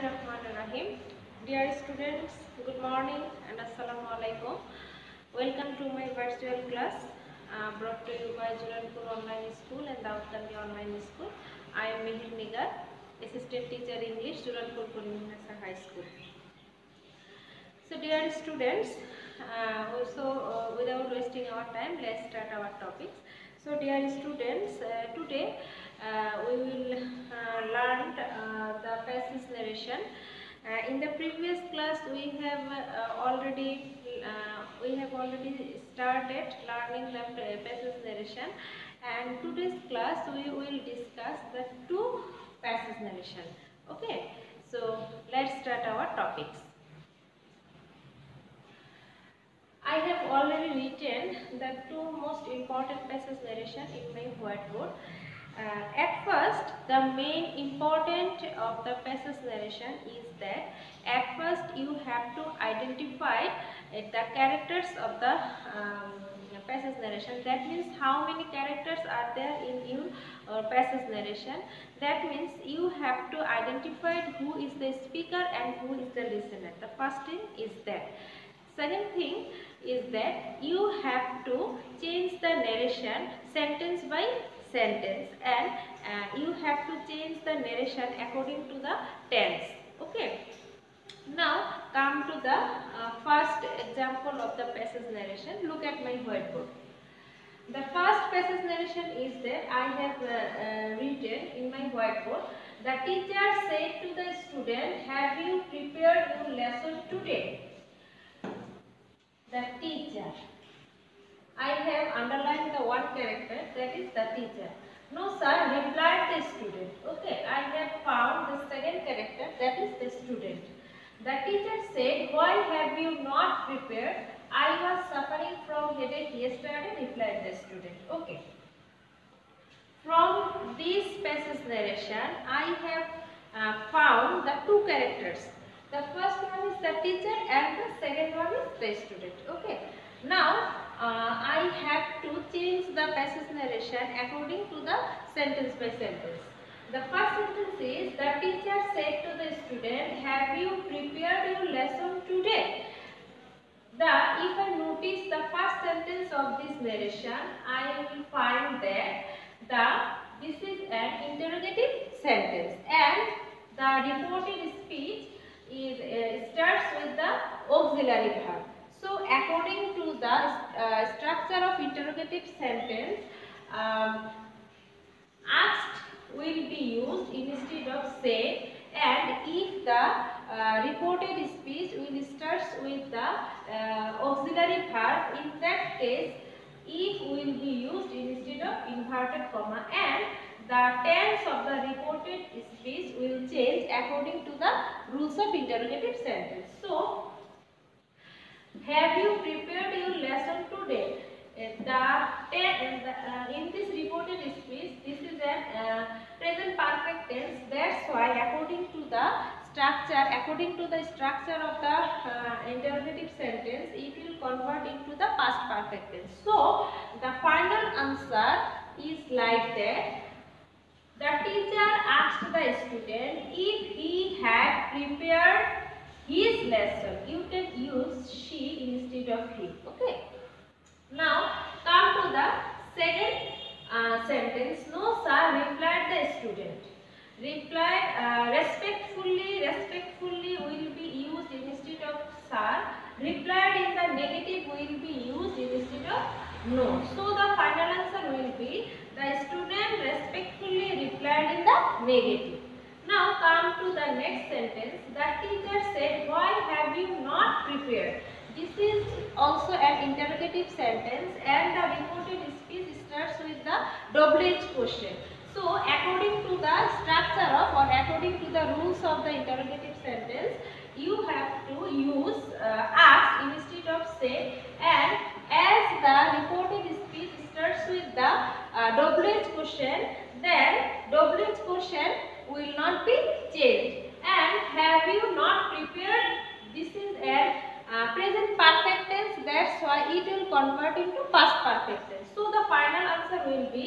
Bismillahirrahmanirrahim. Dear students, good morning and Assalamu alaikum. Welcome to my virtual class brought to you by Julanpur Online School and Dautandi Online School. I am Mihir Nigar, Assistant Teacher English, Julanpur Purnimanasa High School. So dear students, without wasting our time, let's start our topics. So dear students, today we will learn the passage narration. In the previous class, we have already started learning the passage narration, and today's class we will discuss the two passage narration. Okay, so let's start our topics. I have already written the two most important passage narration in my whiteboard. At first, the main important of the passage narration is that at first you have to identify the characters of the passage narration. That means how many characters are there in your passage narration. That means you have to identify who is the speaker and who is the listener. The first thing is that. Second thing is that you have to change the narration sentence by sentence, and you have to change the narration according to the tense. Okay. Now come to the first example of the passage narration. Look at my whiteboard. The first passage narration is that I have written in my whiteboard. The teacher said to the student, "Have you prepared your lesson today?" The teacher. I have underlined the one character, that is the teacher. "No sir," replied the student. Okay, I have found the second character, that is the student. The teacher said, "Why have you not prepared?" "I was suffering from headache yesterday," replied the student. Okay. From this passage narration, I have found the two characters. The first one is the teacher and the second one is the student. Okay. Now I have to change the passage narration according to the sentence by sentence. The first sentence is, the teacher said to the student, "Have you prepared your lesson today?" If I notice the first sentence of this narration, I will find that this is an interrogative sentence, and the reported speech starts with the auxiliary verb. So according to the structure of interrogative sentence, asked will be used instead of said, and if the reported speech will start with the auxiliary verb, in that case if will be used instead of inverted comma, and the tense of the reported speech will change according to the rules of interrogative sentence. So, have you prepared your lesson today? In this reported speech, this is a present perfect tense. That's why according to the structure of the interrogative sentence, it will convert into the past perfect tense. So, the final answer is like that. The teacher asked the student if he had prepared his lesson. You can use she instead of he. Okay. Now come to the second sentence. "No sir," replied the student. Replied respectfully will be used instead of sir. Replied in the negative will be used instead of no. So the final answer will be, the student respectfully replied in the negative. Now come to the next sentence. The teacher said, "Why have you not prepared?" This is also an interrogative sentence, and the reported speech starts with the double-edged question. So according to the structure of, or according to the rules of the interrogative sentence, you have to use ask instead of say, and as the reported speech starts with the double-edged question, then double-edged question will not be changed. And have you not prepared, this is a present perfect tense, that's why it will convert into past perfect tense. So the final answer will be,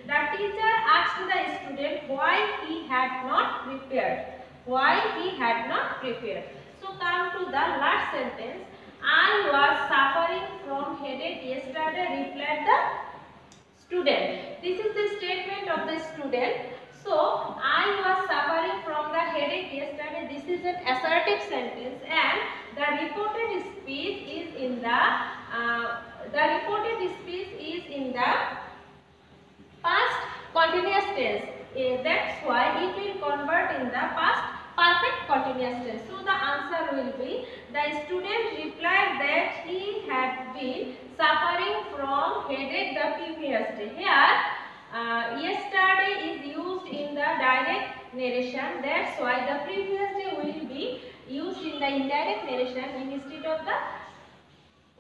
the teacher asked the student why he had not prepared. why he had not prepared. So come to the last sentence. I was suffering from headache yesterday, replied the student. This is the statement of the student. So I was suffering from the headache yesterday. This is an assertive sentence, and the reported speech is in the past continuous tense. That's why it will convert in the past perfect continuous tense. So the answer will be, the student replied that he had been suffering from headache the previous day. Here yesterday is used in the direct narration. That's why the previous day will be used in the indirect narration instead of the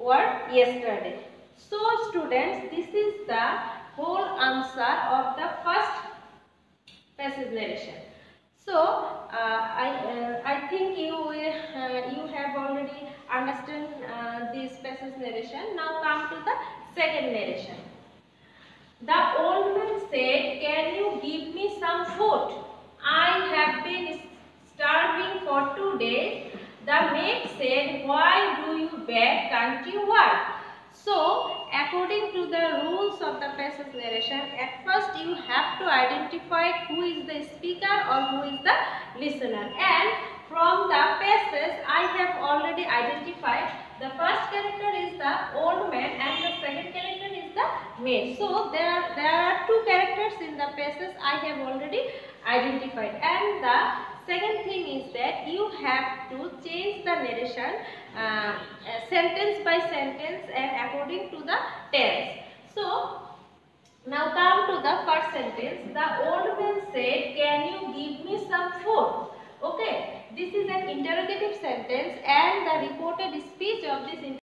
word yesterday. So students, this is the whole answer of the first passage narration. So I think you have already understood this passage narration. Now come to the second narration. The old man said, "Can you give me some food? I have been starving for 2 days." The maid said, "Why do you beg? Can't you work?" So, according to the rules of the passage narration, at first you have to identify who is the speaker or who is the listener. And from the passage, I have already identified the first character is the old man and the second character is the maid. So, there are two characters in the passage I have already identified. And the second thing is that you have to change the narration sentence by sentence and according to the tense. So now come to the first sentence. The old man said, "Can you give me some food?" Okay, this is an interrogative sentence and the reported speech of this